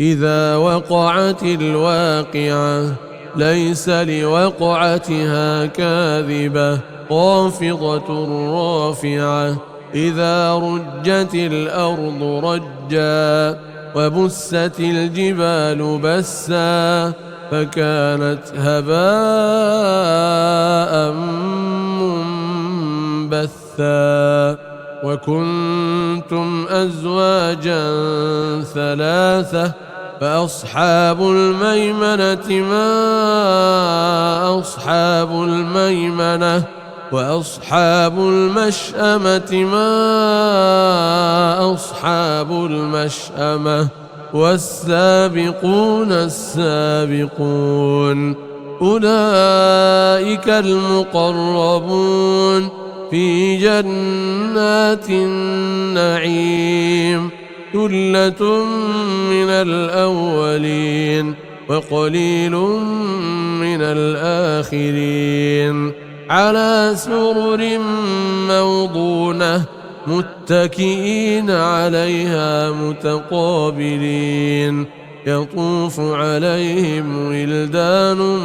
إذا وقعت الواقعة ليس لوقعتها كاذبة خافضة رافعة إذا رجت الأرض رجا وبست الجبال بسا فكانت هباء منبثا وكنتم أزواجا ثلاثة فأصحاب الميمنة ما أصحاب الميمنة وأصحاب المشأمة ما أصحاب المشأمة والسابقون السابقون أولئك المقربون في جنات النعيم ثلة من الأولين وقليل من الآخرين على سرر موضونة متكئين عليها متقابلين يطوف عليهم ولدان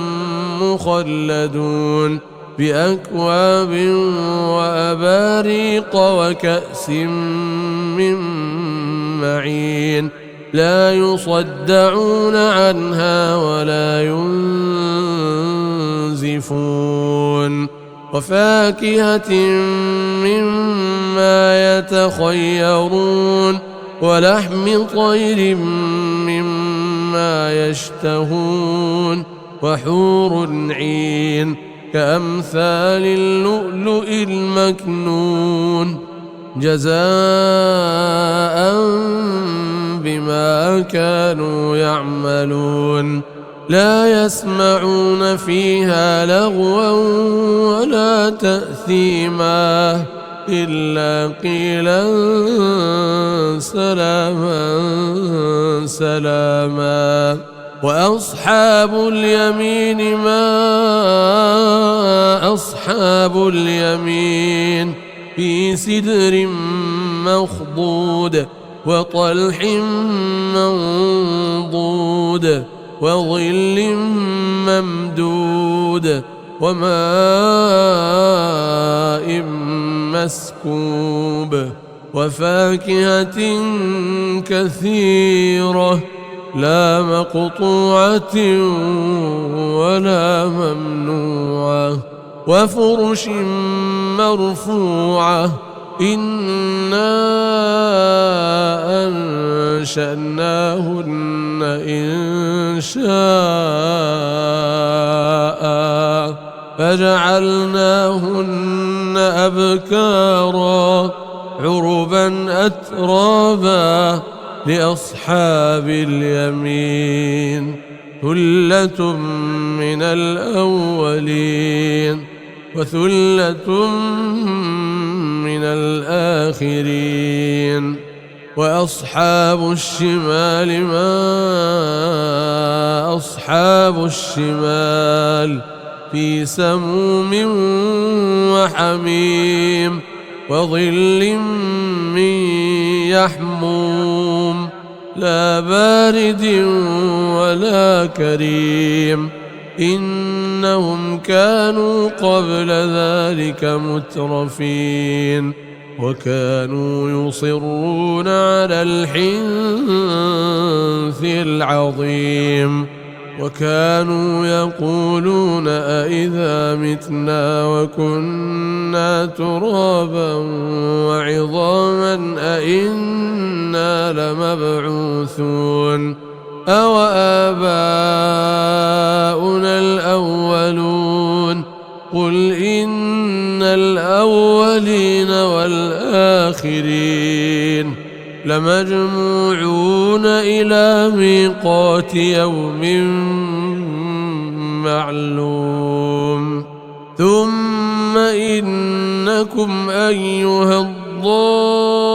مخلدون بأكواب وأباريق وكأس من معين لا يصدعون عنها ولا ينزفون وفاكهة مما يتخيرون ولحم طير مما يشتهون وحور عين كأمثال اللؤلؤ المكنون جزاء بما كانوا يعملون لا يسمعون فيها لغوا ولا تأثيما إلا قيلا سلاما سلاما وأصحاب اليمين ما أصحاب اليمين في سدر مخضود وطلح منضود وظل ممدود وماء مسكوب وفاكهة كثيرة لا مقطوعة ولا ممنوعة وفرش مرفوعة إنا أنشأناهن إنشاء فجعلناهن أبكارا عربا أترابا لأصحاب اليمين ثلة من الأولين وثلة من الآخرين وأصحاب الشمال ما أصحاب الشمال في سموم وحميم وظل من يحموم لا بارد ولا كريم إنهم كانوا قبل ذلك مترفين وكانوا يصرون على الحنث العظيم وكانوا يقولون أئذا متنا وكنا ترابا وعظاما أئنا لمبعوثون أو آباؤنا الأولون قل إن الأولين والآخرين لمجموعون إلى ميقات يوم معلوم ثم إنكم أيها الضالون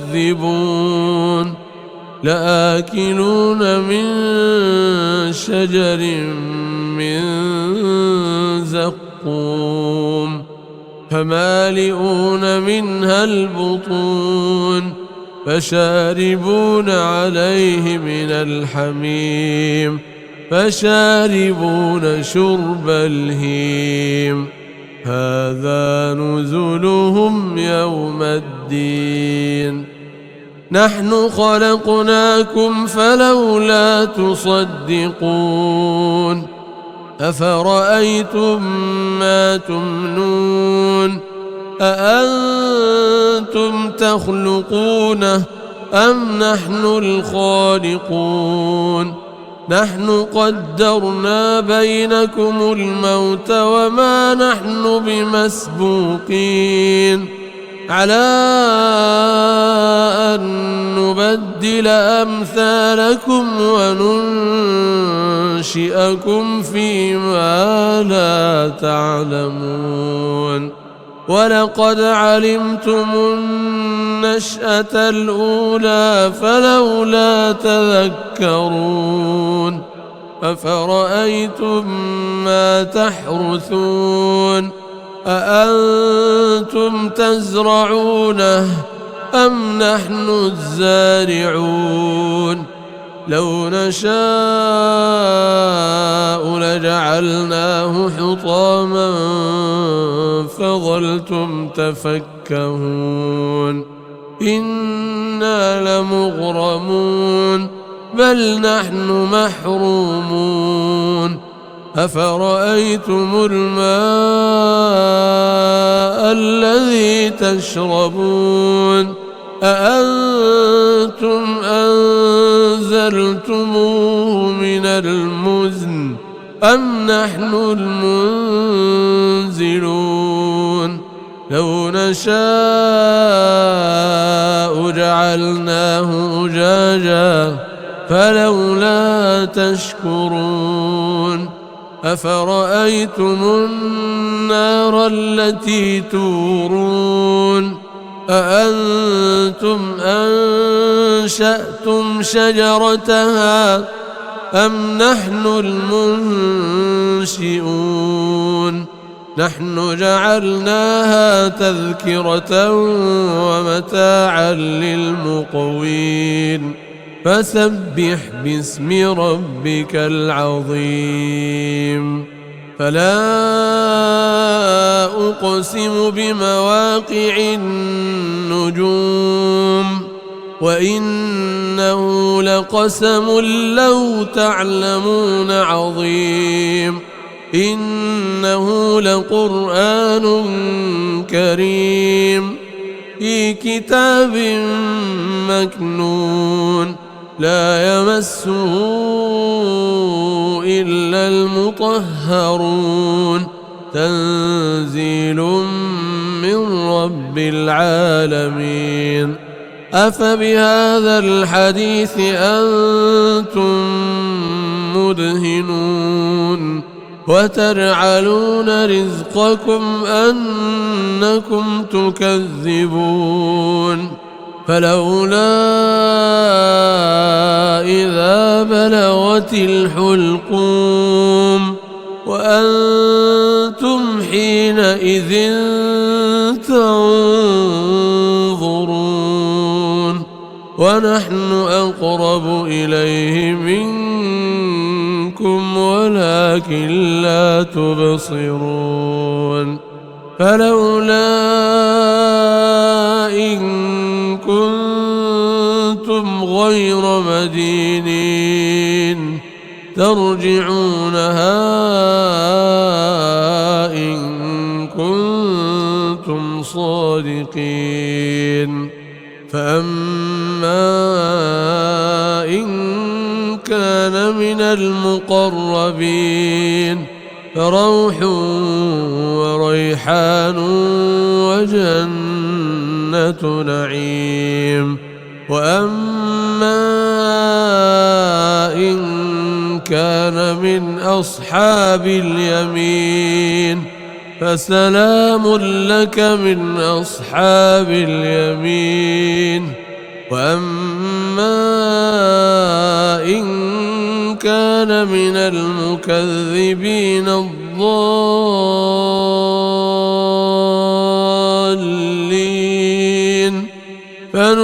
المكذبون لآكلون من شجر من زقوم فمالئون منها البطون فشاربون عليه من الحميم فشاربون شرب الهيم هذا نزلهم يوم الدين نحن خلقناكم فلولا تصدقون أفرأيتم ما تمنون أأنتم تخلقونه أم نحن الخالقون نحن قدرنا بينكم الموت وما نحن بمسبوقين على أن نبدل أمثالكم وننشئكم فيما لا تعلمون ولقد علمتم النشأة الأولى فلولا تذكرون أفرأيتم ما تحرثون أأنتم تزرعونه أم نحن الزارعون لو نشاء لجعلناه حطاما فظلتم تفكهون إنا لمغرمون بل نحن محرومون أفرأيتم الماء الذي تشربون أأنتم أنزلتموه من المزن أم نحن المنزلون لو نشاء جعلناه أجاجا فلولا تشكرون أفرأيتم النار التي تورون أأنتم أنشأتم شجرتها أم نحن المنشئون نحن جعلناها تذكرة ومتاعا للمقوين فسبح باسم ربك العظيم فلا أقسم بمواقع النجوم وإنه لقسم لو تعلمون عظيم إنه لقرآن كريم في كتاب مكنون لا يمسه إلا المطهرون تنزيل من رب العالمين أفبهذا الحديث أنتم مدهنون وتجعلون رزقكم أنكم تكذبون فلولا إذا بلغت الحلقوم وأنتم حينئذ تنظرون ونحن أقرب إليه منكم ولكن لا تبصرون فلولا إن كنتم غير مدينين ترجعونها إن كنتم صادقين فأما إن كان من المقربين فروح وريحان وجنة نعيم وأما إن كان من أصحاب اليمين فسلام لك من أصحاب اليمين وأما إن كان من المكذبين الضالين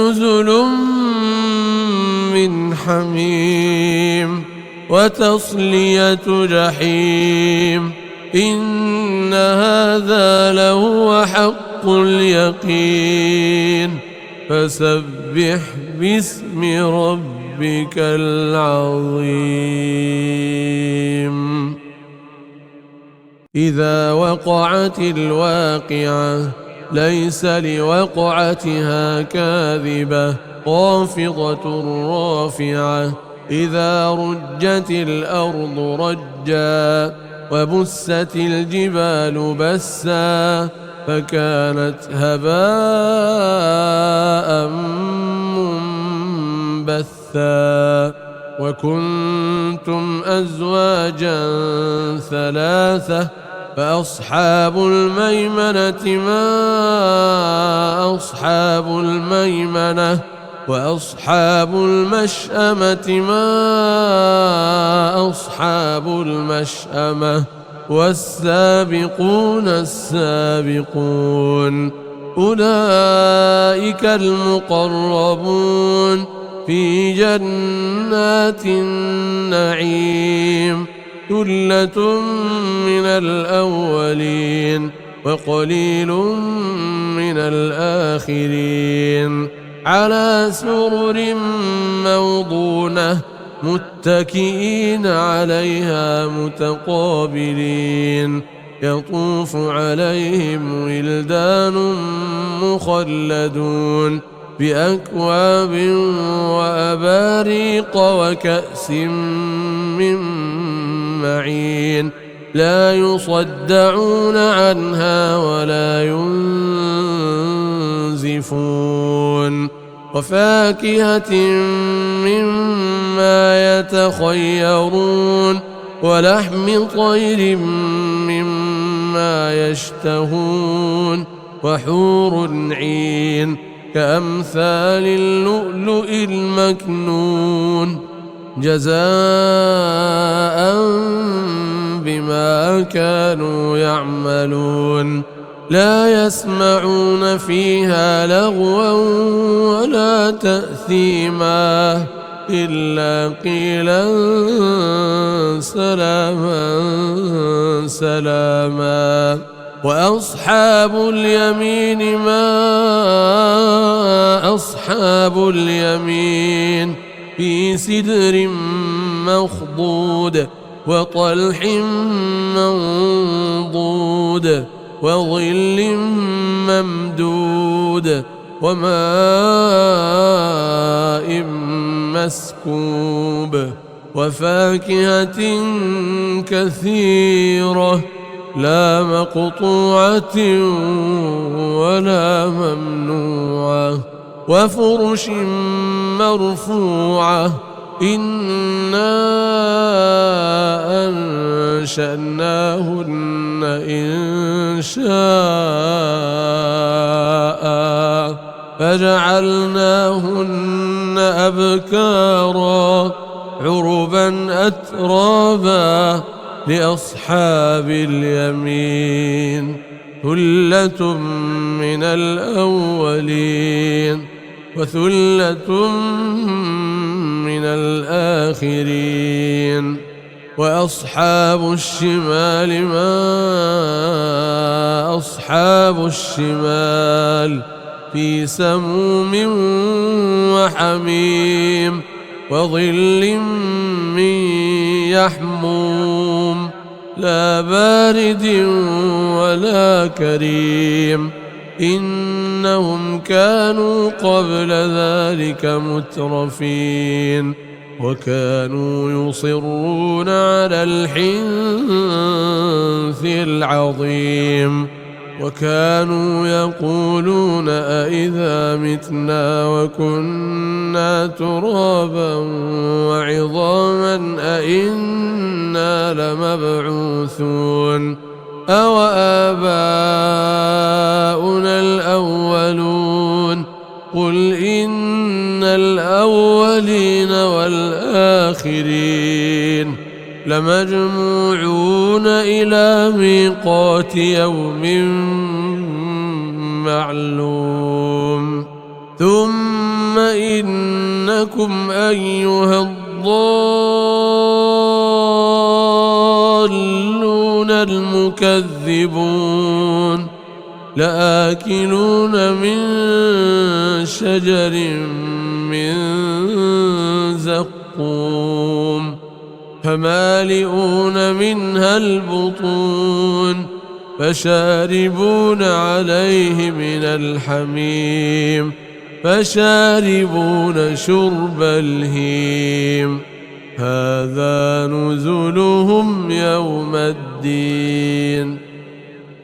نزل من حميم وتصلية جحيم إن هذا لهو حق اليقين فسبح باسم ربك العظيم إذا وقعت الواقعة ليس لوقعتها كاذبة خافضة رافعة إذا رجت الأرض رجا وبست الجبال بسا فكانت هباء منبثا وكنتم أزواجا ثلاثة فأصحاب الميمنة ما أصحاب الميمنة وأصحاب المشأمة ما أصحاب المشأمة والسابقون السابقون أولئك المقربون في جنات النعيم ثلة من الأولين وقليل من الآخرين على سرر موضونة متكئين عليها متقابلين يطوف عليهم ولدان مخلدون بأكواب وأباريق وكأس من معين لا يصدعون عنها ولا ينزفون وفاكهة مما يتخيرون ولحم طير مما يشتهون وحور عين كأمثال اللؤلؤ المكنون جزاء بما كانوا يعملون لا يسمعون فيها لغوا ولا تأثيما إلا قيلا سلاما سلاما وأصحاب اليمين ما أصحاب اليمين في سدر مخضود وطلح منضود وظل ممدود وماء مسكوب وفاكهة كثيرة لا مقطوعة ولا ممنوعة وفرش مرفوعة إنا أنشأناهن إنشاء فجعلناهن أبكارا عربا أترابا لأصحاب اليمين ثلة من الأولين وثلة من الآخرين وأصحاب الشمال ما أصحاب الشمال في سموم وحميم وظل من يحموم لا بارد ولا كريم إنهم كانوا قبل ذلك مترفين وكانوا يصرون على الحنث العظيم وكانوا يقولون أئذا متنا وكنا ترابا وعظاما أئنا لمبعوثون أو آباؤنا الأولون قل إن الأولين والآخرين لمجموعون إلى ميقات يوم معلوم ثم إنكم أيها الضالون المكذبون لآكلون من شجر من زقوم فمالئون منها البطون فشاربون عليه من الحميم فشاربون شرب الهيم هذا نزلهم يوم الدين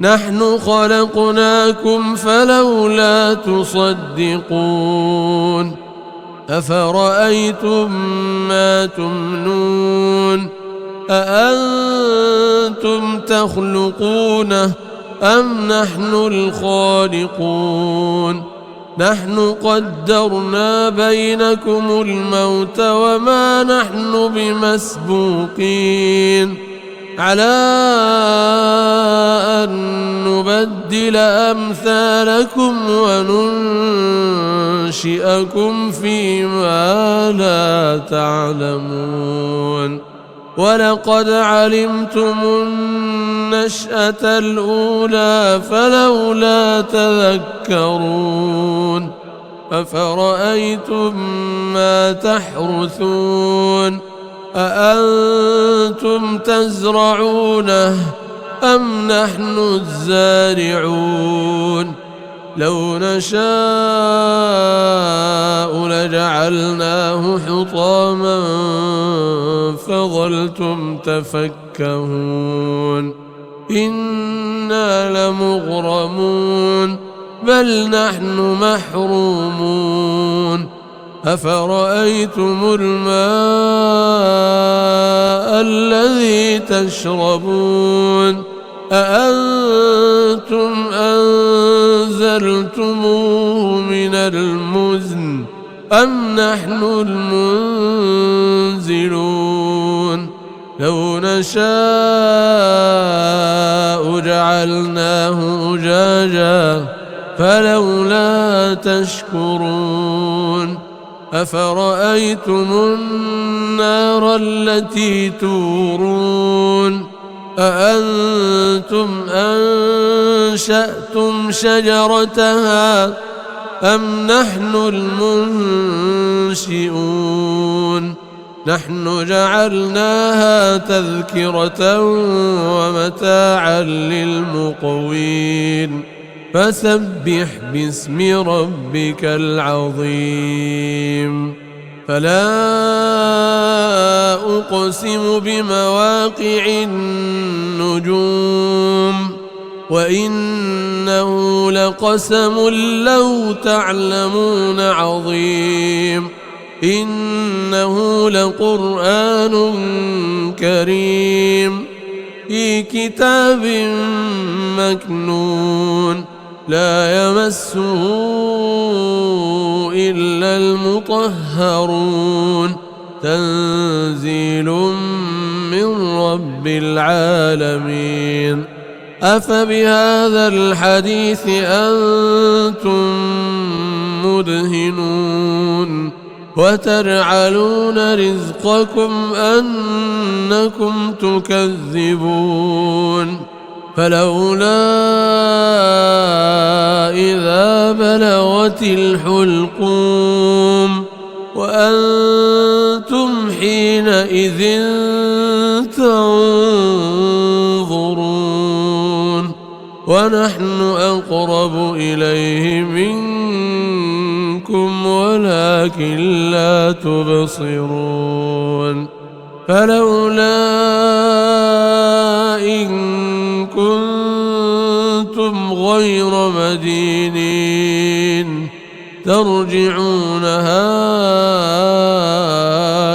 نحن خلقناكم فلولا تصدقون أفرأيتم ما تمنون أأنتم تخلقونه أم نحن الخالقون نحن قدرنا بينكم الموت وما نحن بمسبوقين على أن نبدل أمثالكم وننشئكم فيما لا تعلمون ولقد علمتم النشأة الأولى فلولا تذكرون أفرأيتم ما تحرثون أأنتم تزرعونه أم نحن الزارعون لو نشاء لجعلناه حطاما فظلتم تفكهون إنا لمغرمون بل نحن محرومون أفرأيتم الماء الذي تشربون أأنتم أنزلتموه من المزن أم نحن المنزلون لو نشاء جعلناه أجاجا فلولا تشكرون أفرأيتم النار التي تورون أأنتم أنشأتم شجرتها أم نحن المنشئون نحن جعلناها تذكرة ومتاعا للمقوين فسبح باسم ربك العظيم فلا أقسم بمواقع النجوم وإنه لقسم لو تعلمون عظيم إنه لقرآن كريم في كتاب مكنون لا يمسه إلا المطهرون تنزيل من رب العالمين أفبهذا الحديث أنتم مدهنون وتجعلون رزقكم أنكم تكذبون فلولا إذا بلغت الحلقوم وأنتم حينئذ تنظرون ونحن أقرب إليه منكم ولكن لا تبصرون فلولا إن كنتم غير مدينين ترجعونها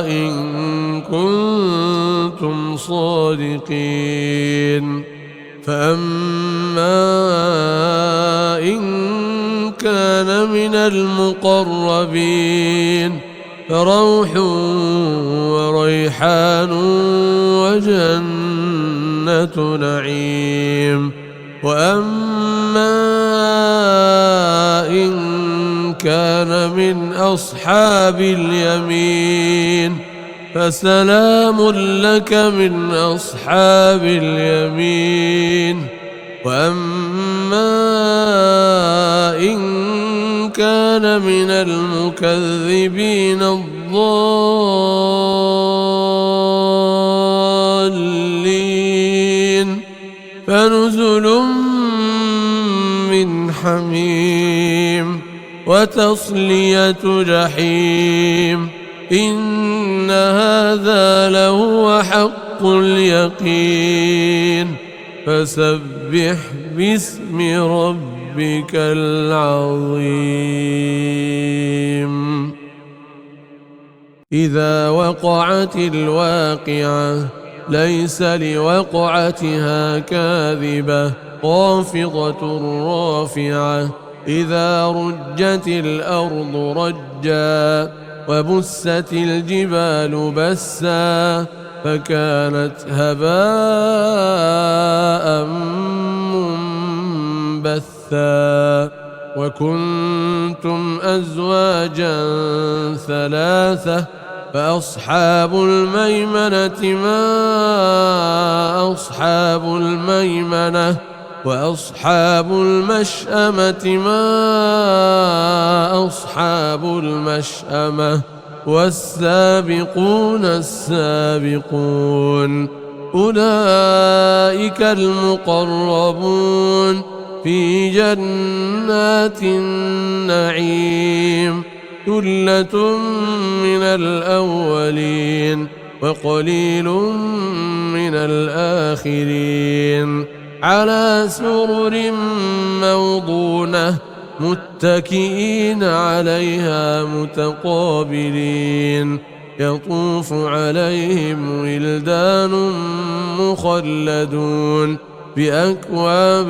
إن كنتم صادقين فأما إن كان من المقربين فروح وريحان وجنة نعيم وأما إن كان من أصحاب اليمين فسلام لك من أصحاب اليمين. وأما إن كان من المكذبين الضالين فنزل من حميم وتصلية جحيم. إن هذا لهو حق اليقين. فسبح باسم ربك العظيم. إذا وقعت الواقعة ليس لوقعتها كاذبة خافضة رافعة. إذا رجت الأرض رجا وبست الجبال بسا فكانت هباء منبثا. وكنتم أزواجا ثلاثة فأصحاب الميمنة ما أصحاب الميمنة وأصحاب المشأمة ما أصحاب المشأمة. والسابقون السابقون أولئك المقربون في جنات النعيم. ثلة من الأولين وقليل من الآخرين. على سرر موضونة متكئين عليها متقابلين. يطوف عليهم ولدان مخلدون بأكواب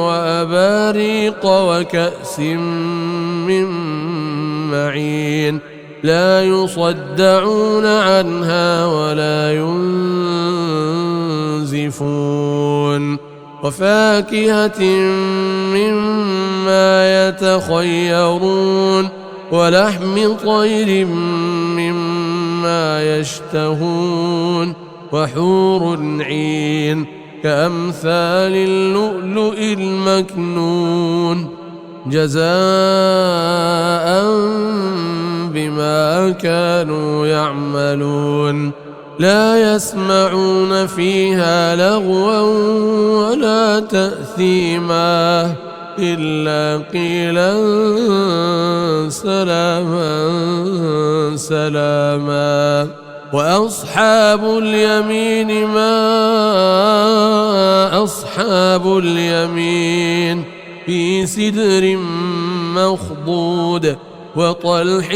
وأباريق وكأس من معين. لا يصدعون عنها ولا ينزفون. وفاكهة مما يتخيرون ولحم طير مما يشتهون. وحور عين كأمثال اللؤلؤ المكنون جزاء بما كانوا يعملون. لا يسمعون فيها لغوا ولا تأثيما إلا قيلا سلاما سلاما. وأصحاب اليمين ما أصحاب اليمين في سدر مخضود وطلح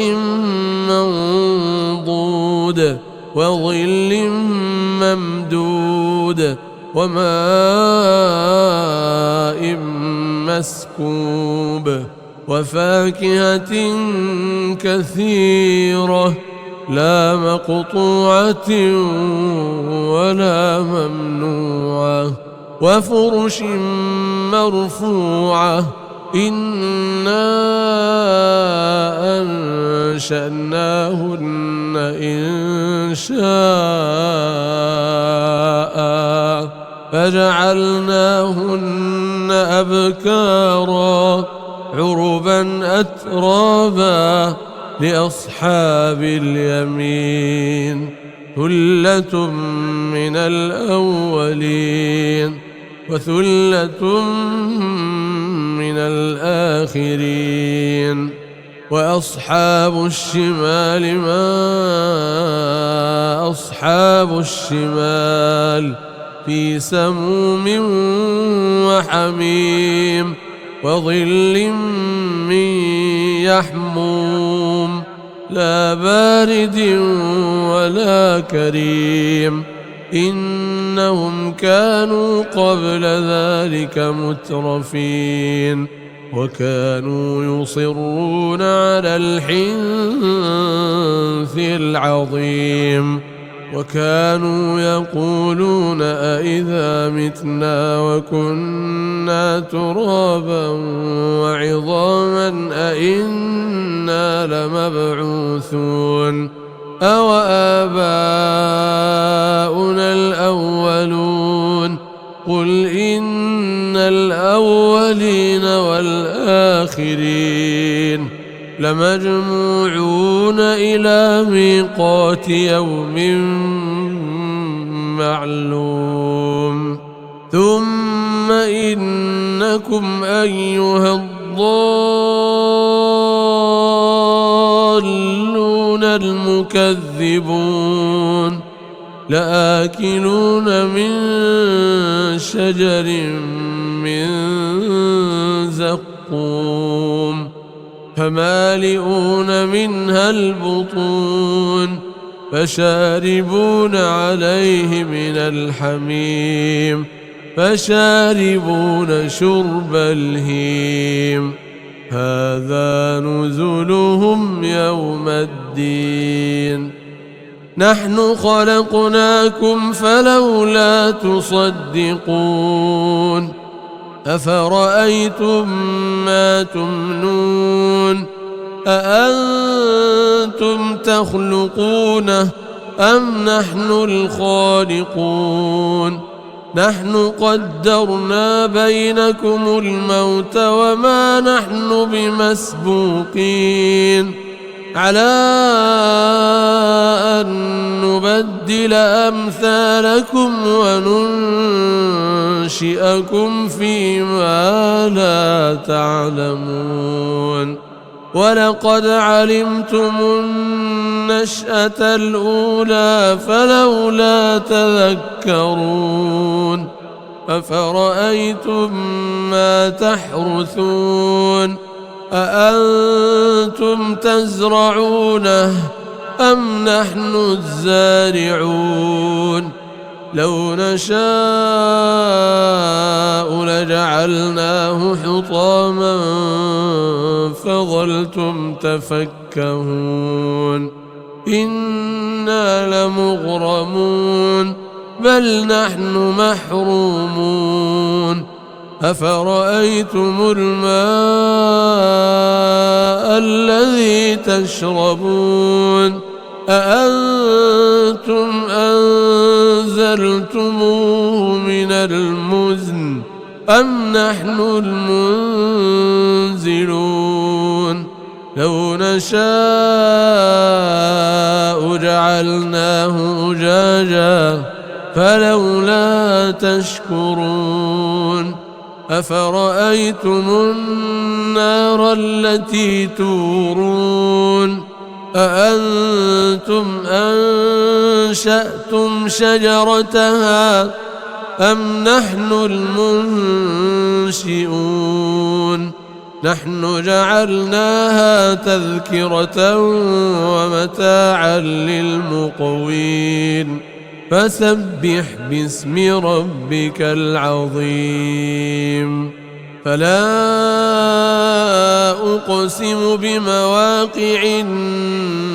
منضود وظل ممدود وماء مسكوب. وفاكهة كثيرة لا مقطوعة ولا ممنوعة. وفرش مرفوعة. إنا أنشأناهن إنشاء فجعلناهن أبكارا عربا أترابا لأصحاب اليمين. ثلة من الأولين وثلة من الآخرين. وأصحاب الشمال ما أصحاب الشمال في سموم وحميم وظل من يحموم لا بارد ولا كريم. إنهم كانوا قبل ذلك مترفين وكانوا يصرون على الحنث العظيم. وكانوا يقولون أئذا متنا وكنا ترابا وعظاما أئنا لمبعوثون أو آباؤنا الأولون قل إن الأولين والآخرين لمجموعون إلى ميقات يوم معلوم ثم إنكم أيها الضالون المكذبون لآكلون من شجر من زقوم فمالئون منها البطون فشاربون عليه من الحميم فشاربون شرب الهيم هذا نزلهم يوم الدين نحن خلقناكم فلولا تصدقون أفرأيتم ما تمنون أأنتم تخلقونه أم نحن الخالقون نحن قدرنا بينكم الموت وما نحن بمسبوقين على أن نبدل أمثالكم وننشئكم فيما لا تعلمون ولقد علمتم النشأة الأولى فلولا تذكرون أفرأيتم ما تحرثون أأنتم تزرعونه أم نحن الزارعون لو نشاء لجعلناه حطاما فظلتم تفكهون إنا لمغرمون بل نحن محرومون أفرأيتم الماء الذي تشربون أأنتم أنزلتموه من المزن أم نحن المنزلون لو نشاء جعلناه أجاجا فلولا تشكرون أفرأيتم النار التي تورون أأنتم أنشأتم شجرتها أم نحن المنشئون نحن جعلناها تذكرة ومتاعا للمقوين فسبح باسم ربك العظيم فلا أقسم بمواقع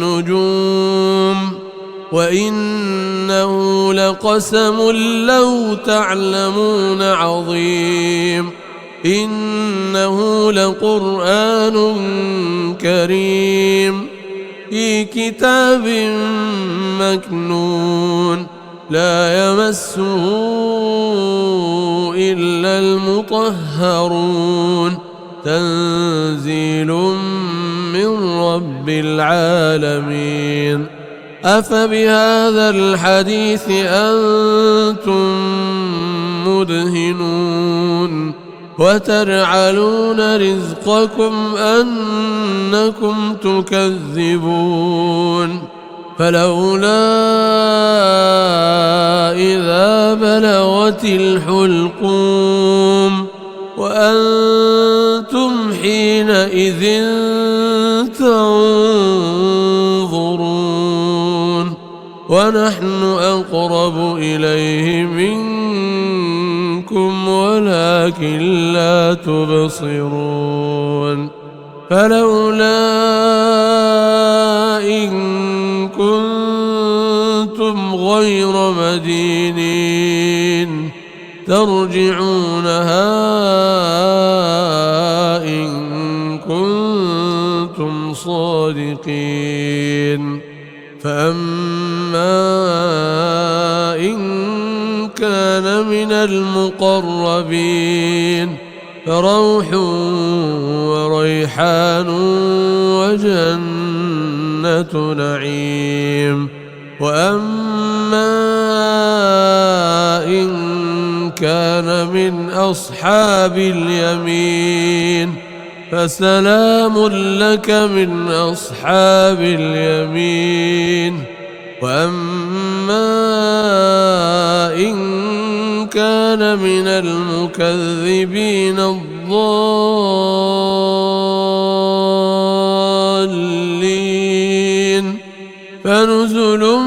النجوم وإنه لقسم لو تعلمون عظيم إنه لقرآن كريم في كتاب مكنون لا يمسه إلا المطهرون تنزيل من رب العالمين أفبهذا الحديث أنتم مدهنون وتجعلون رزقكم أنكم تكذبون فلولا إذا بلغت الحلقوم وأنتم حينئذ تنظرون ونحن أقرب إليه منكم ولكن لا تبصرون فلولا إن كنتم غير مدينين ترجعونها إن كنتم صادقين. فأما إن كان من المقربين فروح وريحان وجنة نعيم. وأما إن كان من أصحاب اليمين فسلام لك من أصحاب اليمين. وأما إن كان من المكذبين الضالين فنزل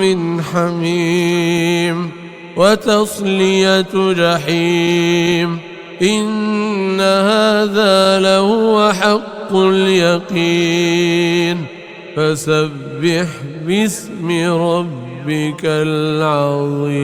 من حميم وتصلية جحيم. إن هذا لهو حق اليقين. فسبح باسم ربك العظيم.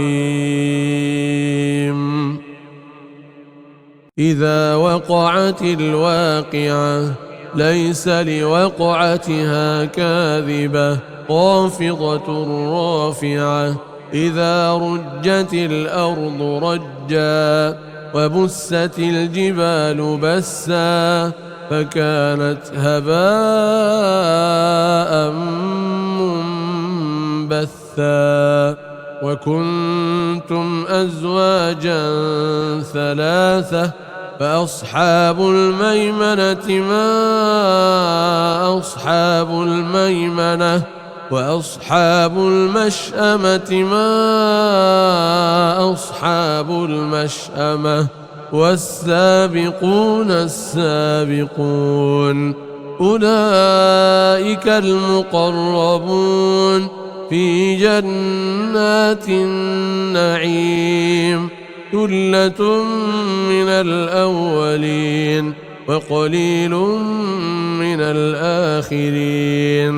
إذا وقعت الواقعة ليس لوقعتها كاذبة خافضة رافعة. إذا رجت الأرض رجا وبست الجبال بسا فكانت هباء منبثا. وكنتم أزواجا ثلاثة فأصحاب الميمنة ما أصحاب الميمنة وأصحاب المشأمة ما أصحاب المشأمة والسابقون السابقون أولئك المقربون في جنات النعيم. ثلة من الأولين وقليل من الآخرين.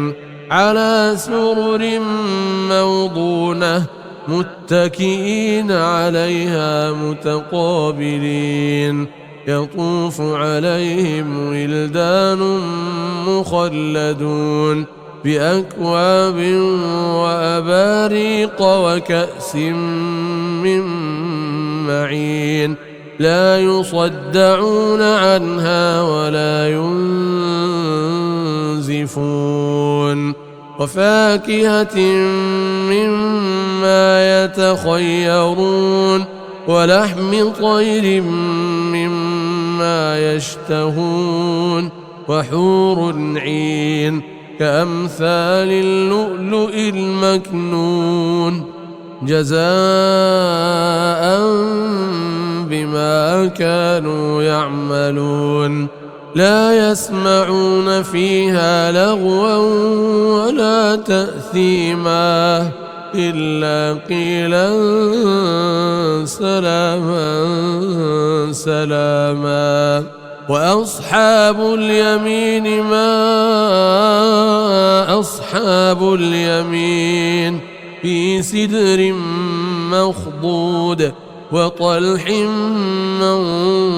على سرر موضونة متكئين عليها متقابلين. يطوف عليهم ولدان مخلدون بأكواب وأباريق وكأس من معين. لا يصدعون عنها ولا ينزفون. وفاكهة مما يتخيرون ولحم طير مما يشتهون. وحور عين كأمثال اللؤلؤ المكنون جزاء بما كانوا يعملون. لا يسمعون فيها لغوا ولا تأثيما إلا قيلا سلاما سلاما. وأصحاب اليمين ما أصحاب اليمين في سدر مخضود وطلح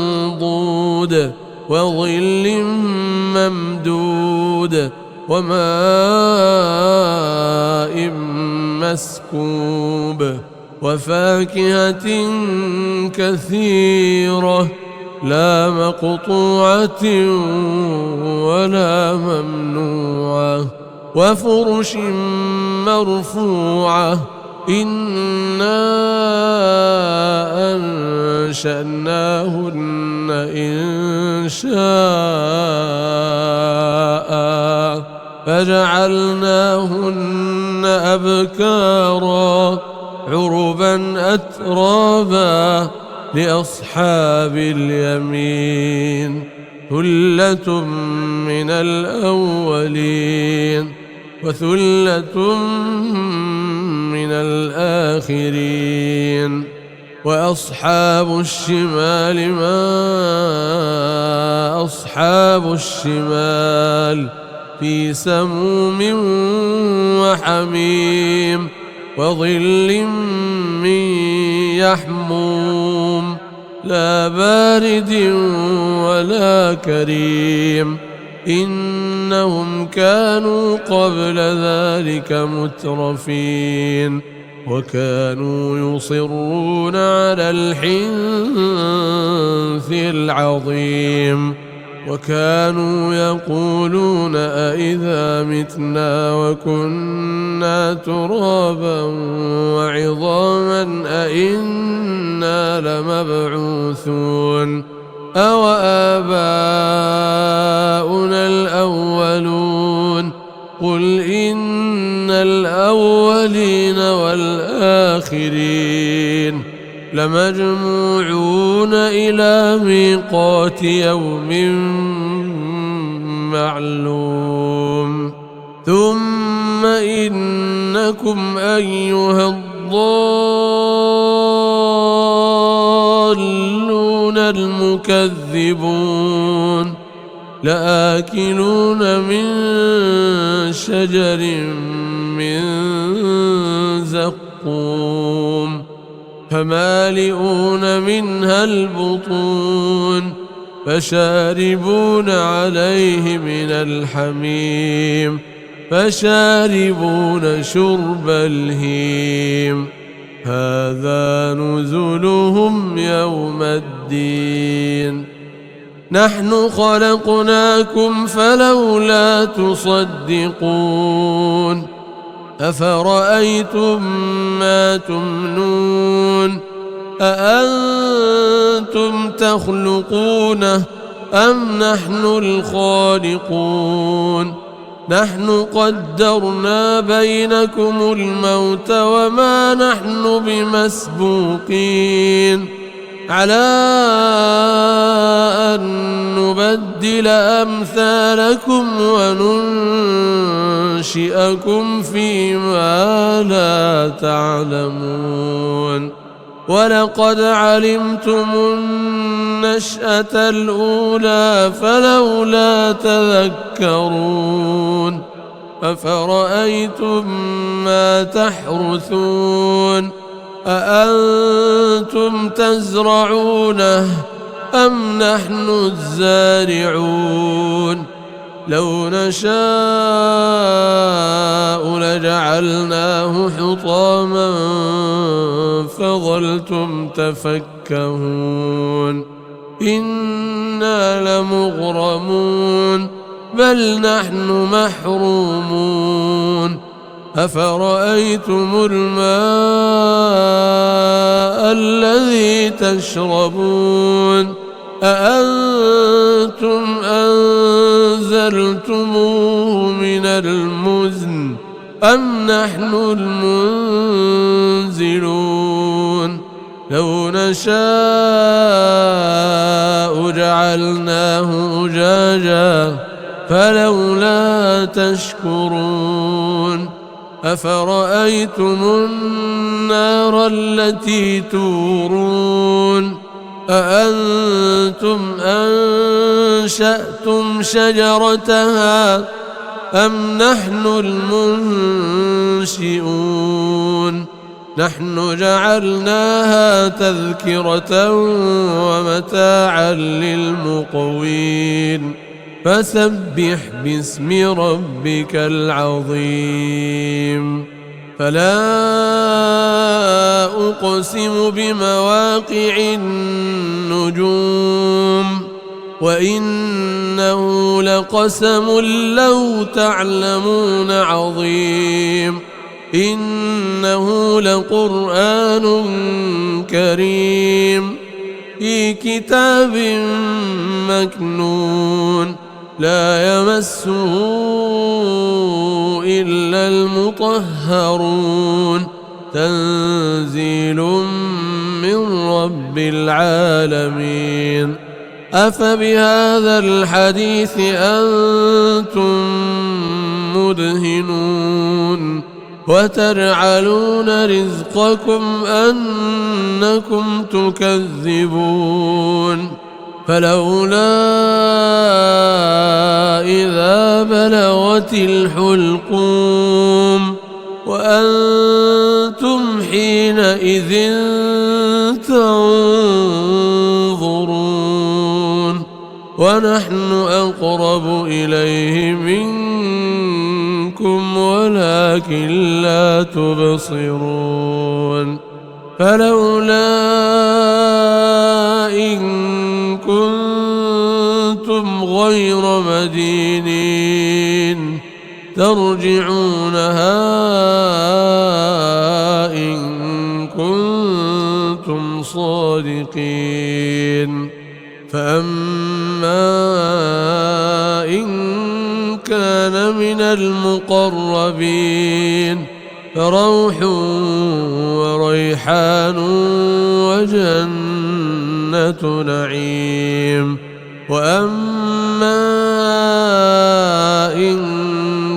منضود وظل ممدود وماء مسكوب وفاكهة كثيرة لا مقطوعة ولا ممنوعة وفرش مرفوعة. إنا أنشأناهن إنشاء فجعلناهن أبكارا عربا أترابا لأصحاب اليمين. ثلة من الأولين وثلة من الآخرين. وأصحاب الشمال ما أصحاب الشمال في سموم وحميم وظل من يحموم لا بارد ولا كريم إنهم كانوا قبل ذلك مترفين وكانوا يصرون على الحنث العظيم وكانوا يقولون أئذا متنا وكنا ترابا وعظاما أئنا لمبعوثون أو آباؤنا الأولون قل إن الأولين والآخرين لمجموعون إلى ميقات يوم معلوم ثم إنكم أيها الضالون المكذبون لآكلون من شجر من زقوم فمالئون منها البطون فشاربون عليه من الحميم فشاربون شرب الهيم هذا نزلهم يوم الدين نحن خلقناكم فلولا تصدقون أفرأيتم ما تمنون أأنتم تخلقونه أم نحن الخالقون نحن قدرنا بينكم الموت وما نحن بمسبوقين على أن نبدل أمثالكم وننشئكم فيما لا تعلمون ولقد علمتم النشأة الأولى فلولا تذكرون أفرأيتم ما تحرثون أأنتم تزرعونه أم نحن الزارعون لو نشاء لجعلناه حطاما فظلتم تفكهون إنا لمغرمون بل نحن محرومون أفرأيتم الماء الذي تشربون أأنتم أنزلتموه من المزن أم نحن المنزلون لو نشاء جعلناه أجاجا فلولا تشكرون أفرأيتم النار التي تورون أأنتم أنشأتم شجرتها أم نحن المنشئون نحن جعلناها تذكرة ومتاعا للمقوين فسبح باسم ربك العظيم فلا أقسم بمواقع النجوم وإنه لقسم لو تعلمون عظيم إنه لقرآن كريم في كتاب مكنون لا يمسه إلا المطهرون تنزيل من رب العالمين أفبهذا الحديث أنتم مدهنون وتجعلون رزقكم أنكم تكذبون فلولا إذا بلغت الحلقوم وأنتم حينئذ تنظرون ونحن أقرب إليه منكم ولكن لا تبصرون فلولا إن كنتم غير مدينين ترجعونها إن كنتم صادقين فأما إن كان من المقربين فروح وريحان وجنة نعيم وأما إن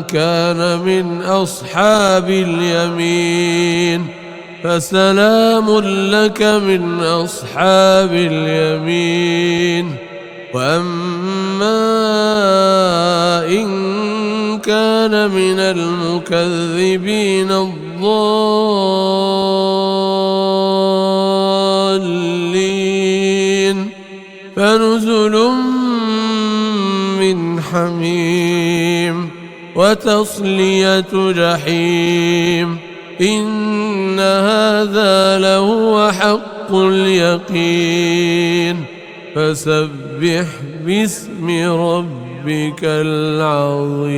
كان من أصحاب اليمين فسلام لك من أصحاب اليمين وأما إن كان من المكذبين الضالين فنزل من حميم وتصلية جحيم إن هذا لهو حق اليقين فسبح باسم ربك العظيم.